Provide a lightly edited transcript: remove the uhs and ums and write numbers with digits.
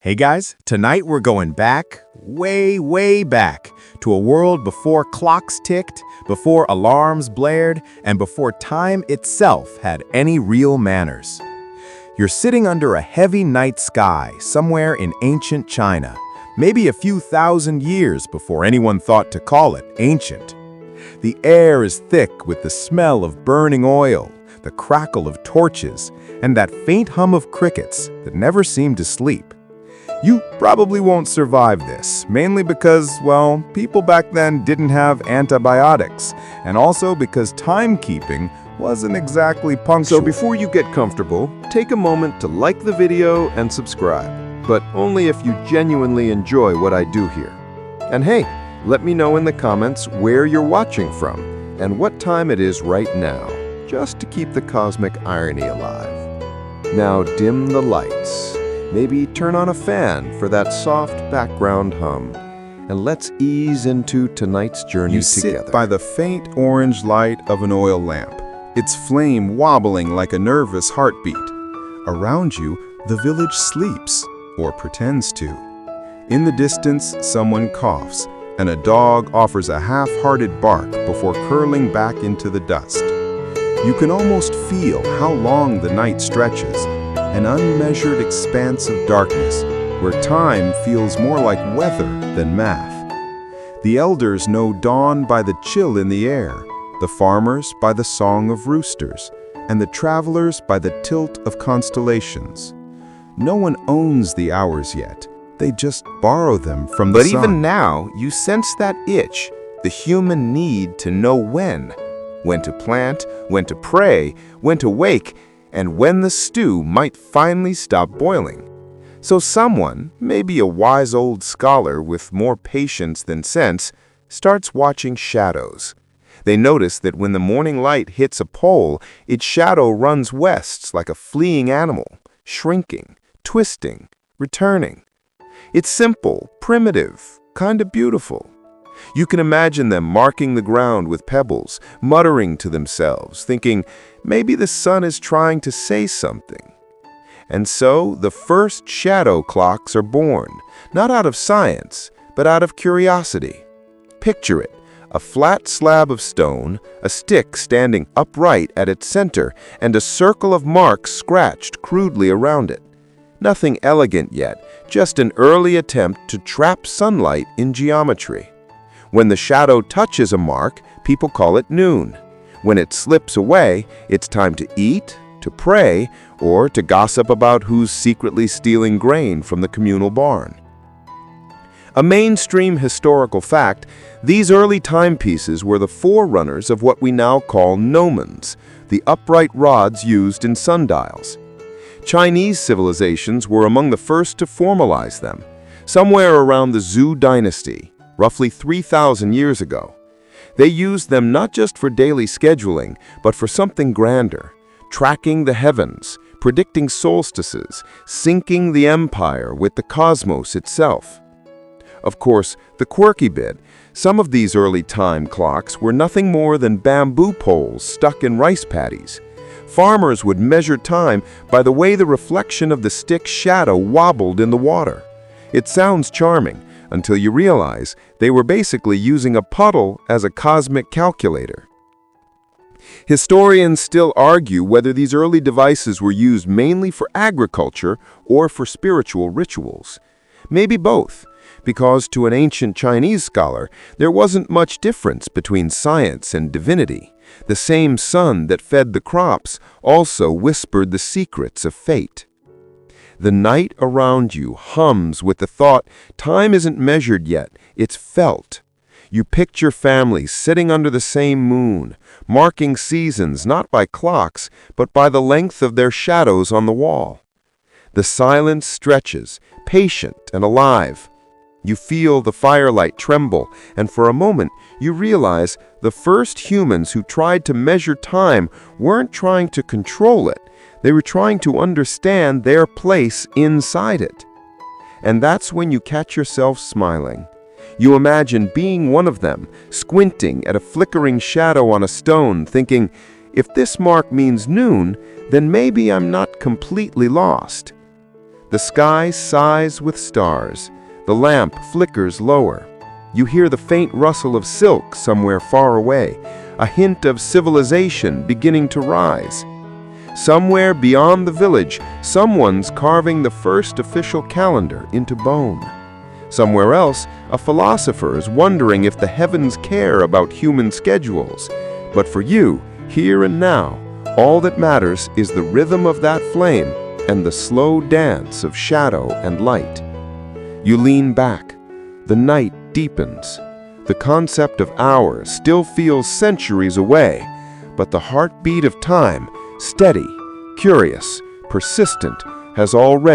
Hey guys, tonight we're going back, way back, to a world before clocks ticked, before alarms blared, and before time itself had any real manners. You're sitting under a heavy night sky somewhere in ancient China, maybe a few thousand years before anyone thought to call it ancient. The air is thick with the smell of burning oil, the crackle of torches, and that faint hum of crickets that never seem to sleep. You probably won't survive this, mainly because, well, people back then didn't have antibiotics, and also because timekeeping wasn't exactly punctual. So before you get comfortable, take a moment to like the video and subscribe, but only if you genuinely enjoy what I do here. And hey, let me know in the comments where you're watching from and what time it is right now, just to keep the cosmic irony alive. Now dim the lights. Maybe turn on a fan for that soft background hum, and let's ease into tonight's journey together. You sit by the faint orange light of an oil lamp, its flame wobbling like a nervous heartbeat. Around you, the village sleeps, or pretends to. In the distance, someone coughs, and a dog offers a half-hearted bark before curling back into the dust. You can almost feel how long the night stretches, an unmeasured expanse of darkness, where time feels more like weather than math. The elders know dawn by the chill in the air, the farmers by the song of roosters, and the travelers by the tilt of constellations. No one owns the hours yet, they just borrow them from the sun. But even now, you sense that itch, the human need to know when to plant, when to pray, when to wake, and when the stew might finally stop boiling. So someone, maybe a wise old scholar with more patience than sense, starts watching shadows. They notice that when the morning light hits a pole, its shadow runs west like a fleeing animal, shrinking, twisting, returning. It's simple, primitive, kind of beautiful. You can imagine them marking the ground with pebbles, muttering to themselves, thinking, maybe the sun is trying to say something. And so the first shadow clocks are born, not out of science, but out of curiosity. Picture it, a flat slab of stone, a stick standing upright at its center, and a circle of marks scratched crudely around it. Nothing elegant yet, just an early attempt to trap sunlight in geometry. When the shadow touches a mark, people call it noon. When it slips away, it's time to eat, to pray, or to gossip about who's secretly stealing grain from the communal barn. A mainstream historical fact, these early timepieces were the forerunners of what we now call gnomons, the upright rods used in sundials. Chinese civilizations were among the first to formalize them, somewhere around the Zhou dynasty, roughly 3,000 years ago. They used them not just for daily scheduling, but for something grander, tracking the heavens, predicting solstices, syncing the empire with the cosmos itself. Of course, the quirky bit, some of these early time clocks were nothing more than bamboo poles stuck in rice paddies. Farmers would measure time by the way the reflection of the stick's shadow wobbled in the water. It sounds charming, until you realize they were basically using a puddle as a cosmic calculator. Historians still argue whether these early devices were used mainly for agriculture or for spiritual rituals. Maybe both, because to an ancient Chinese scholar, there wasn't much difference between science and divinity. The same sun that fed the crops also whispered the secrets of fate. The night around you hums with the thought, time isn't measured yet, it's felt. You picture families sitting under the same moon, marking seasons not by clocks, but by the length of their shadows on the wall. The silence stretches, patient and alive. You feel the firelight tremble, and for a moment you realize the first humans who tried to measure time weren't trying to control it. They were trying to understand their place inside it. And that's when you catch yourself smiling. You imagine being one of them, squinting at a flickering shadow on a stone, thinking, if this mark means noon, then maybe I'm not completely lost. The sky sighs with stars. The lamp flickers lower. You hear the faint rustle of silk somewhere far away, a hint of civilization beginning to rise. Somewhere beyond the village, someone's carving the first official calendar into bone. Somewhere else, a philosopher is wondering if the heavens care about human schedules. But for you, here and now, all that matters is the rhythm of that flame and the slow dance of shadow and light. You lean back. The night deepens. The concept of hours still feels centuries away, but the heartbeat of time, steady, curious, persistent, has already